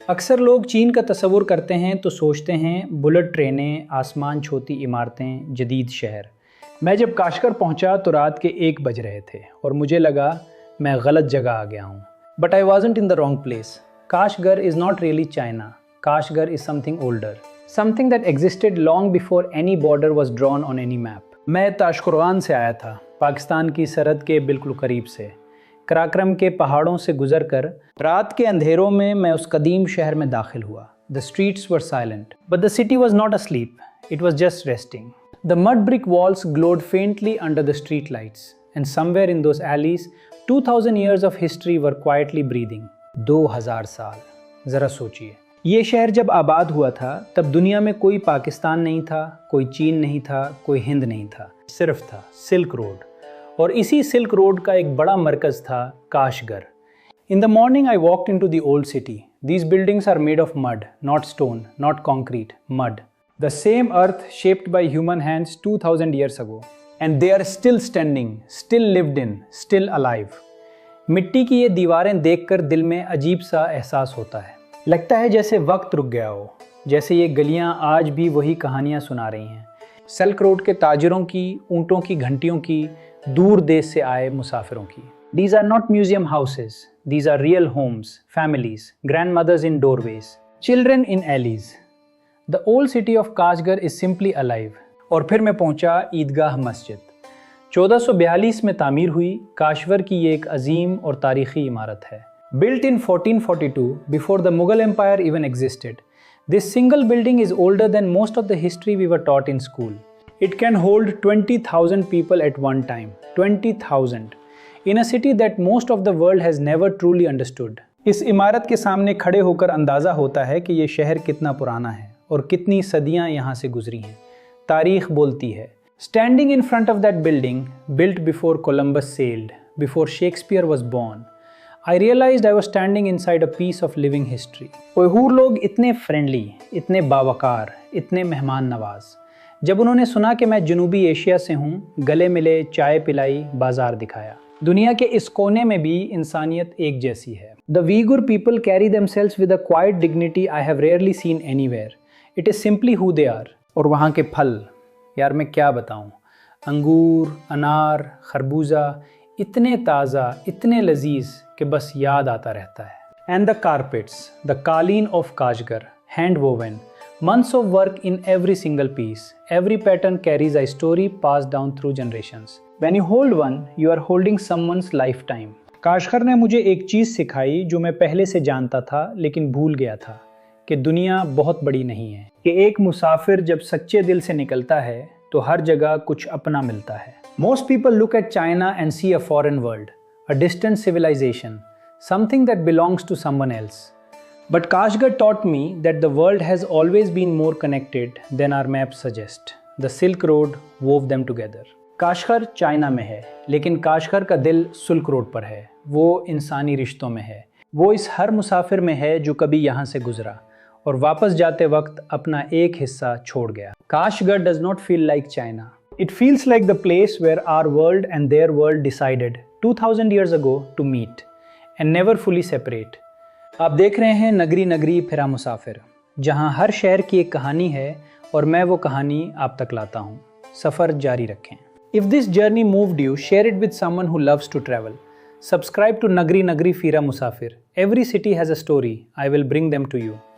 अक्सर लोग चीन का तस्वुर करते हैं तो सोचते हैं बुलेट ट्रेनें, आसमान छूती इमारतें, जदीद शहर। मैं जब काशगर पहुंचा तो रात के 1 बज रहे थे और मुझे लगा मैं गलत जगह आ गया हूं। But I wasn't in the wrong place. Kashgar is not really China. Kashgar is something older, something that existed long before any border was drawn on any map. मैं ताशकुरगान से आया था, पाकिस्तान की सरहद के बिल्कुल करीब से। कराक्रम के पहाड़ों से गुजरकर रात के अंधेरों में मैं उस कदीम शहर में दाखिल हुआ। The streets were silent, but the city was not asleep. It was just resting. The mud brick walls glowed faintly under the street lights, and somewhere in those alleys, 2000 years of history were quietly breathing. 2000 साल, ज़रा सोचिए। ये शहर जब आबाद हुआ था तब दुनिया में कोई पाकिस्तान नहीं था, कोई चीन नहीं था, कोई हिंद नहीं था, सिर्फ था सिल्क रोड। और इसी सिल्क रोड का एक बड़ा मरकज़ था Kashgar. In the morning I walked into the old city. These buildings are made of mud, not stone, not concrete, mud. The same earth shaped by human hands 2000 years ago. And they are still standing, still lived in, still alive. मिट्टी की ये दीवारें देखकर दिल में अजीब सा एहसास होता है। लगता है जैसे वक्त रुक गया हो, जैसे ये गलियां आज भी वही कहानियां सुना रही हैं। सिल्क रोड के ताजरों की, ऊँटों की घंटियों की, दूर देश से आए मुसाफिरों की। These are not museum houses. These are real homes, families, grandmothers in doorways, children in alleys. The old city of Kashgar is simply alive. और फिर मैं पहुंचा ईदगाह मस्जिद। 1442 में तामीर हुई काशवर की ये एक अजीम और तारीखी इमारत है। Built in 1442, before the Mughal Empire even existed, this single building is older than most of the history we were taught in school. It can hold 20,000 people at one time. 20,000. In a city that most of the world has never truly understood. इस इमारत के सामने खड़े होकर अंदाज़ा होता है कि ये शहर कितना पुराना है और कितनी सदियां यहाँ से गुजरी हैं। तारीख बोलती है। Standing in front of that building, built before Columbus sailed, before Shakespeare was born, I realized I was standing inside a piece of living history. उयगूर लोग इतने फ्रेंडली, इतने बावकार, इतने मेहमान नवाज। जब उन्होंने सुना कि मैं जनूबी एशिया से हूँ, गले मिले, चाय पिलाई, बाजार दिखाया। दुनिया के इस कोने में भी इंसानियत एक जैसी है। The Uyghur people carry themselves with a quiet dignity I have rarely seen anywhere. It is simply who they are. और वहाँ के फल, यार मैं क्या बताऊँ, अंगूर, अनार, खरबूजा, इतने ताज़ा, इतने लजीज कि बस याद आता रहता है। And the carpets, the कालीन of Kashgar, hand woven, months of work in every single piece. Every pattern carries a story passed down through generations. When you hold one, you are holding someone's lifetime. Kashgar ने मुझे एक चीज़ सिखाई जो मैं पहले से जानता था लेकिन भूल गया था, कि दुनिया बहुत बड़ी नहीं है, कि एक मुसाफिर जब सच्चे दिल से निकलता है तो हर जगह कुछ अपना मिलता है। Most people look at China and see a foreign world, a distant civilization, something that belongs to someone else. But Kashgar taught me that the world has always been more connected than our maps suggest. The Silk Road wove them together. Kashgar China में है, लेकिन Kashgar का दिल silk road पर है। वो इंसानी रिश्तों में है। वो इस हर मुसाफिर में है जो कभी यहाँ से गुजरा और वापस जाते वक्त अपना एक हिस्सा छोड़ गया। Kashgar does not feel like China. It feels like the place where our world and their world decided 2000 years ago to meet and never fully separate. आप देख रहे हैं नगरी नगरी फिरा मुसाफिर, जहाँ हर शहर की एक कहानी है और मैं वो कहानी आप तक लाता हूँ। सफ़र जारी रखें। If this journey moved you, share it with someone who loves to travel. Subscribe to Nagri Nagri Fira Musafir. Every city has a story. I will bring them to you.